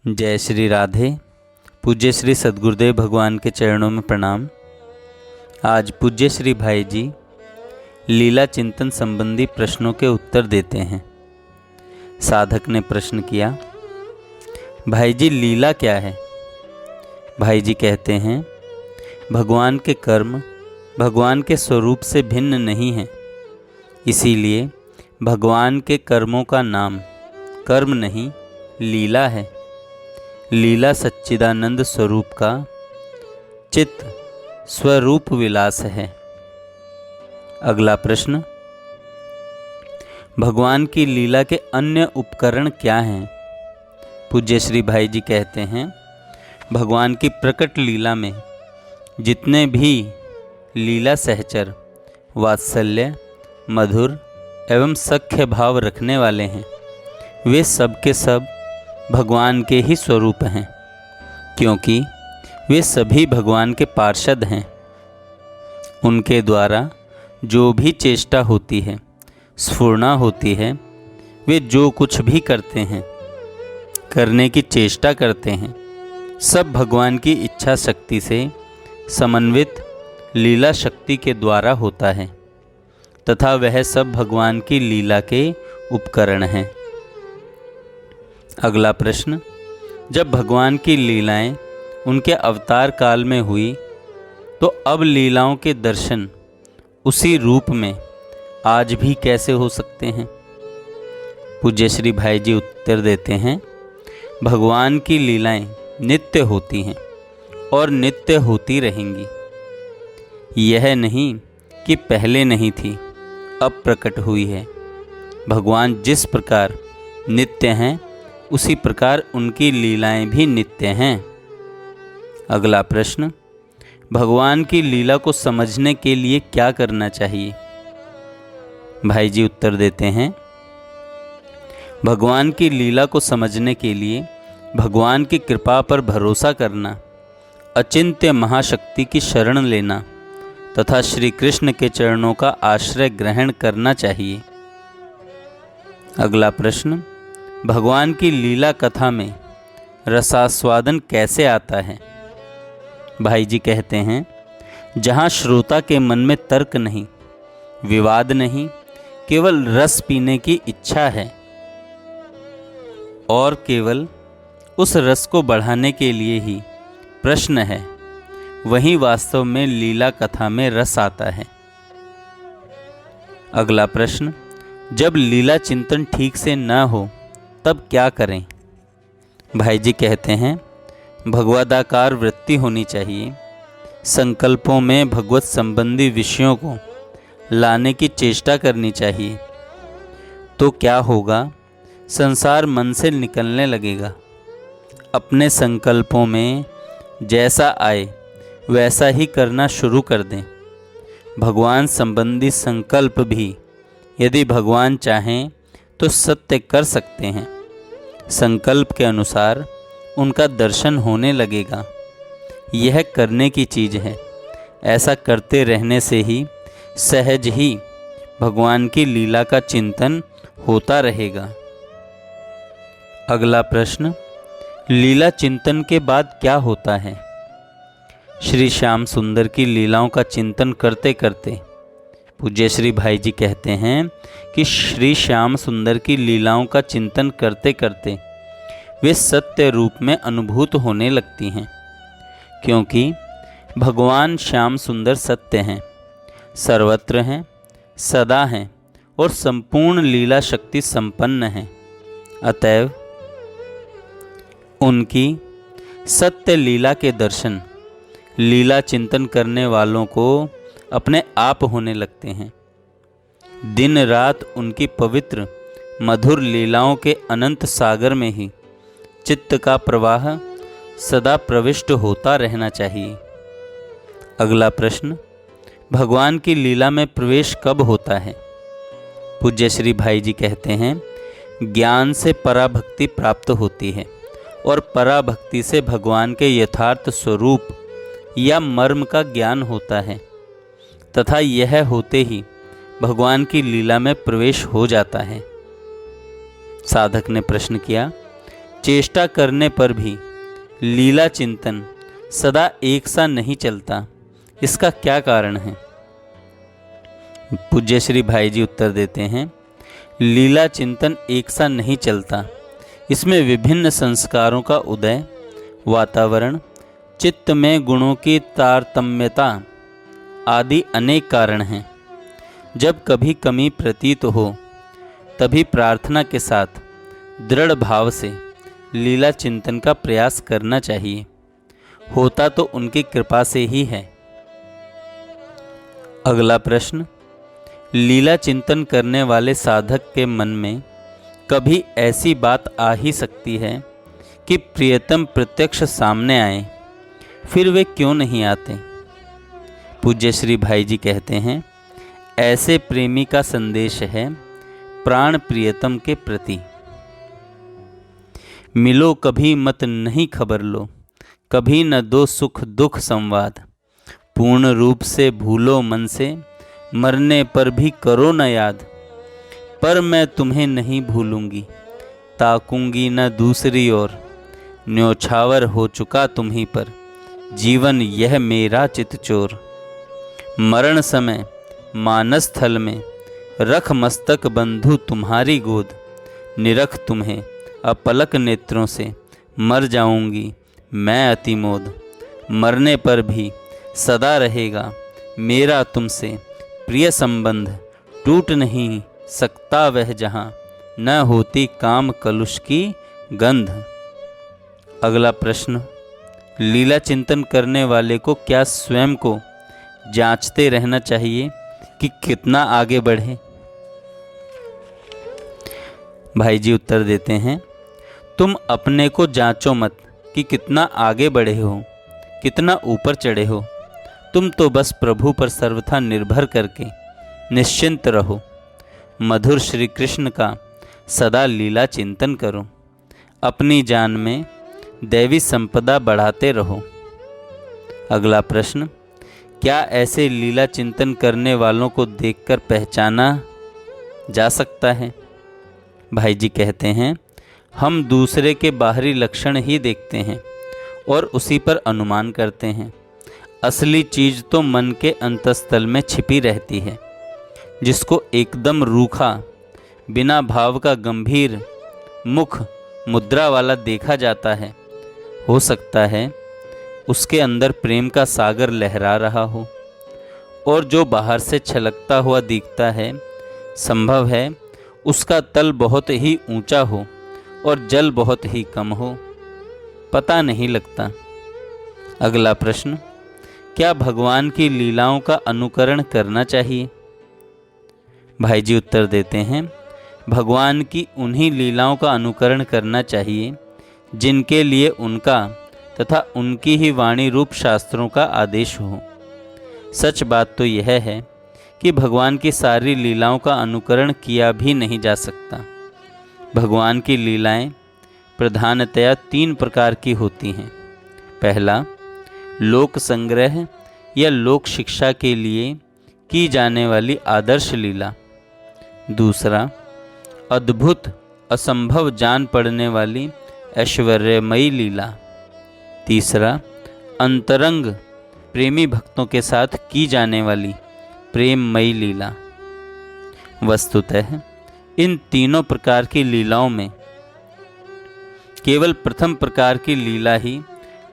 जय श्री राधे। पूज्य श्री सद्गुरुदेव भगवान के चरणों में प्रणाम। आज पूज्य श्री भाई जी लीला चिंतन संबंधी प्रश्नों के उत्तर देते हैं। साधक ने प्रश्न किया, भाई जी लीला क्या है? भाई जी कहते हैं, भगवान के कर्म भगवान के स्वरूप से भिन्न नहीं हैं, इसीलिए भगवान के कर्मों का नाम कर्म नहीं लीला है। लीला सच्चिदानंद स्वरूप का चित्त स्वरूप विलास है। अगला प्रश्न, भगवान की लीला के अन्य उपकरण क्या हैं? पूज्य श्री भाई जी कहते हैं, भगवान की प्रकट लीला में जितने भी लीला सहचर वात्सल्य मधुर एवं सख्य भाव रखने वाले हैं, वे सब के सब भगवान के ही स्वरूप हैं, क्योंकि वे सभी भगवान के पार्षद हैं। उनके द्वारा जो भी चेष्टा होती है, स्फुरना होती है, वे जो कुछ भी करते हैं, करने की चेष्टा करते हैं, सब भगवान की इच्छा शक्ति से समन्वित लीला शक्ति के द्वारा होता है तथा वह सब भगवान की लीला के उपकरण हैं। अगला प्रश्न, जब भगवान की लीलाएं उनके अवतार काल में हुई तो अब लीलाओं के दर्शन उसी रूप में आज भी कैसे हो सकते हैं? पूज्य श्री भाई जी उत्तर देते हैं, भगवान की लीलाएं नित्य होती हैं और नित्य होती रहेंगी। यह नहीं कि पहले नहीं थी, अब प्रकट हुई है। भगवान जिस प्रकार नित्य हैं, उसी प्रकार उनकी लीलाएं भी नित्य हैं। अगला प्रश्न, भगवान की लीला को समझने के लिए क्या करना चाहिए? भाई जी उत्तर देते हैं, भगवान की लीला को समझने के लिए भगवान की कृपा पर भरोसा करना, अचिंत्य महाशक्ति की शरण लेना तथा श्री कृष्ण के चरणों का आश्रय ग्रहण करना चाहिए। अगला प्रश्न, भगवान की लीला कथा में रसास्वादन कैसे आता है? भाई जी कहते हैं, जहाँ श्रोता के मन में तर्क नहीं, विवाद नहीं, केवल रस पीने की इच्छा है और केवल उस रस को बढ़ाने के लिए ही प्रश्न है, वहीं वास्तव में लीला कथा में रस आता है। अगला प्रश्न, जब लीला चिंतन ठीक से न हो तब क्या करें? भाई जी कहते हैं, भगवदाकार वृत्ति होनी चाहिए। संकल्पों में भगवत संबंधी विषयों को लाने की चेष्टा करनी चाहिए। तो क्या होगा? संसार मन से निकलने लगेगा। अपने संकल्पों में जैसा आए वैसा ही करना शुरू कर दें। भगवान संबंधी संकल्प भी यदि भगवान चाहें तो सत्य कर सकते हैं। संकल्प के अनुसार उनका दर्शन होने लगेगा। यह करने की चीज़ है। ऐसा करते रहने से ही सहज ही भगवान की लीला का चिंतन होता रहेगा। अगला प्रश्न, लीला चिंतन के बाद क्या होता है? श्री श्याम सुंदर की लीलाओं का चिंतन करते करते पूज्य श्री भाई जी कहते हैं कि श्री श्याम सुंदर की लीलाओं का चिंतन करते करते वे सत्य रूप में अनुभूत होने लगती हैं, क्योंकि भगवान श्याम सुंदर सत्य हैं, सर्वत्र हैं, सदा हैं और संपूर्ण लीला शक्ति संपन्न हैं। अतएव उनकी सत्य लीला के दर्शन लीला चिंतन करने वालों को अपने आप होने लगते हैं। दिन रात उनकी पवित्र मधुर लीलाओं के अनंत सागर में ही चित्त का प्रवाह सदा प्रविष्ट होता रहना चाहिए। अगला प्रश्न, भगवान की लीला में प्रवेश कब होता है? पूज्य श्री भाई जी कहते हैं, ज्ञान से पराभक्ति प्राप्त होती है और पराभक्ति से भगवान के यथार्थ स्वरूप या मर्म का ज्ञान होता है तथा यह होते ही भगवान की लीला में प्रवेश हो जाता है। साधक ने प्रश्न किया, चेष्टा करने पर भी लीला चिंतन सदा एक सा नहीं चलता, इसका क्या कारण है? पूज्य श्री भाई जी उत्तर देते हैं, लीला चिंतन एक सा नहीं चलता, इसमें विभिन्न संस्कारों का उदय, वातावरण, चित्त में गुणों की तारतम्यता आदि अनेक कारण हैं। जब कभी कमी प्रतीत हो तभी प्रार्थना के साथ दृढ़ भाव से लीला चिंतन का प्रयास करना चाहिए। होता तो उनकी कृपा से ही है। अगला प्रश्न, लीला चिंतन करने वाले साधक के मन में कभी ऐसी बात आ ही सकती है कि प्रियतम प्रत्यक्ष सामने आए, फिर वे क्यों नहीं आते? पूज्य श्री भाई जी कहते हैं, ऐसे प्रेमी का संदेश है प्राण प्रियतम के प्रति। मिलो कभी मत नहीं खबर लो, कभी न दो सुख दुख संवाद। पूर्ण रूप से भूलो मन से, मरने पर भी करो न याद। पर मैं तुम्हें नहीं भूलूंगी, ताकूंगी न दूसरी ओर। न्योछावर हो चुका तुम्हीं पर, जीवन यह मेरा चितचोर। मरण समय मानस स्थल में, रख मस्तक बंधु तुम्हारी गोद। निरख तुम्हें अपलक नेत्रों से, मर जाऊंगी मैं अतिमोद। मरने पर भी सदा रहेगा मेरा तुमसे प्रिय संबंध। टूट नहीं सकता वह जहाँ, न होती काम कलुष की गंध। अगला प्रश्न, लीला चिंतन करने वाले को क्या स्वयं को जांचते रहना चाहिए कि कितना आगे बढ़े? भाई जी उत्तर देते हैं, तुम अपने को जांचो मत कि कितना आगे बढ़े हो, कितना ऊपर चढ़े हो। तुम तो बस प्रभु पर सर्वथा निर्भर करके निश्चिंत रहो। मधुर श्री कृष्ण का सदा लीला चिंतन करो। अपनी जान में दैवी संपदा बढ़ाते रहो। अगला प्रश्न, क्या ऐसे लीला चिंतन करने वालों को देखकर पहचाना जा सकता है? भाई जी कहते हैं, हम दूसरे के बाहरी लक्षण ही देखते हैं और उसी पर अनुमान करते हैं। असली चीज़ तो मन के अंतस्थल में छिपी रहती है। जिसको एकदम रूखा, बिना भाव का गंभीर मुख मुद्रा वाला देखा जाता है, हो सकता है उसके अंदर प्रेम का सागर लहरा रहा हो। और जो बाहर से छलकता हुआ दिखता है, संभव है उसका तल बहुत ही ऊंचा हो और जल बहुत ही कम हो, पता नहीं लगता। अगला प्रश्न, क्या भगवान की लीलाओं का अनुकरण करना चाहिए? भाई जी उत्तर देते हैं, भगवान की उन्हीं लीलाओं का अनुकरण करना चाहिए जिनके लिए उनका तथा उनकी ही वाणी रूप शास्त्रों का आदेश हो। सच बात तो यह है कि भगवान की सारी लीलाओं का अनुकरण किया भी नहीं जा सकता। भगवान की लीलाएं प्रधानतया 3 प्रकार की होती हैं। पहला, लोक संग्रह या लोक शिक्षा के लिए की जाने वाली आदर्श लीला। दूसरा, अद्भुत असंभव जान पड़ने वाली ऐश्वर्यमयी लीला। तीसरा, अंतरंग प्रेमी भक्तों के साथ की जाने वाली प्रेममयी लीला। वस्तुतः इन तीनों प्रकार की लीलाओं में केवल प्रथम प्रकार की लीला ही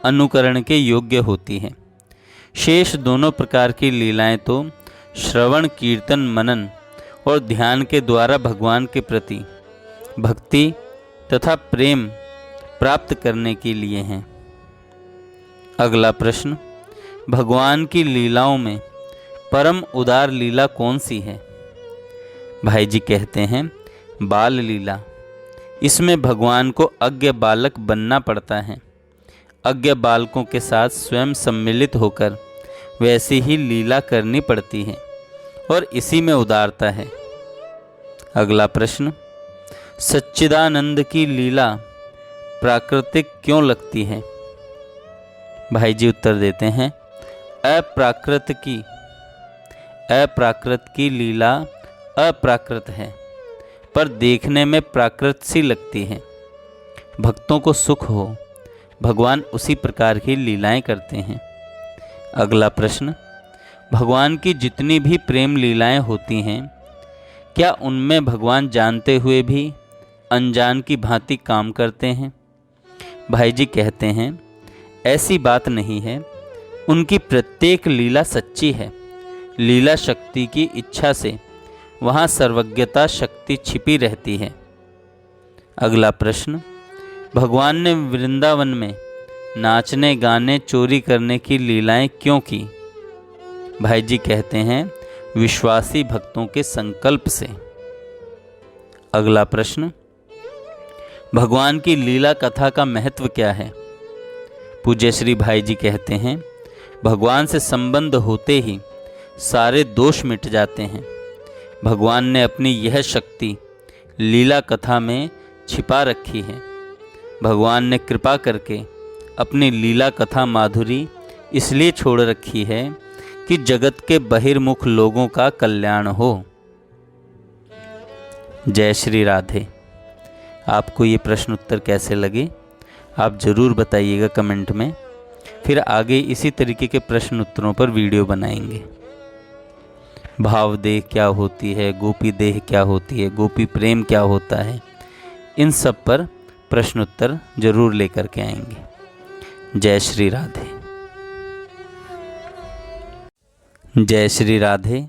अनुकरण के योग्य होती है। शेष दोनों प्रकार की लीलाएं तो श्रवण, कीर्तन, मनन और ध्यान के द्वारा भगवान के प्रति भक्ति तथा प्रेम प्राप्त करने के लिए हैं। अगला प्रश्न, भगवान की लीलाओं में परम उदार लीला कौन सी है? भाई जी कहते हैं, बाल लीला। इसमें भगवान को अज्ञ बालक बनना पड़ता है। अज्ञ बालकों के साथ स्वयं सम्मिलित होकर वैसी ही लीला करनी पड़ती है और इसी में उदारता है। अगला प्रश्न, सच्चिदानंद की लीला प्राकृतिक क्यों लगती है? भाई जी उत्तर देते हैं, अप्राकृत की लीला अप्राकृत है, पर देखने में प्राकृत सी लगती है। भक्तों को सुख हो, भगवान उसी प्रकार की लीलाएं करते हैं। अगला प्रश्न, भगवान की जितनी भी प्रेम लीलाएं होती हैं, क्या उनमें भगवान जानते हुए भी अनजान की भांति काम करते हैं? भाई जी कहते हैं, ऐसी बात नहीं है। उनकी प्रत्येक लीला सच्ची है। लीला शक्ति की इच्छा से वहाँ सर्वज्ञता शक्ति छिपी रहती है। अगला प्रश्न, भगवान ने वृंदावन में नाचने गाने चोरी करने की लीलाएं क्यों की? भाई जी कहते हैं, विश्वासी भक्तों के संकल्प से। अगला प्रश्न, भगवान की लीला कथा का महत्व क्या है? पूज्य श्री भाई जी कहते हैं, भगवान से संबंध होते ही सारे दोष मिट जाते हैं। भगवान ने अपनी यह शक्ति लीला कथा में छिपा रखी है। भगवान ने कृपा करके अपनी लीला कथा माधुरी इसलिए छोड़ रखी है कि जगत के बहिर्मुख लोगों का कल्याण हो। जय श्री राधे। आपको ये प्रश्न उत्तर कैसे लगे आप ज़रूर बताइएगा कमेंट में। फिर आगे इसी तरीके के प्रश्न उत्तरों पर वीडियो बनाएंगे। भाव देह क्या होती है, गोपी देह क्या होती है, गोपी प्रेम क्या होता है, इन सब पर प्रश्न उत्तर जरूर लेकर के आएंगे। जय श्री राधे। जय श्री राधे।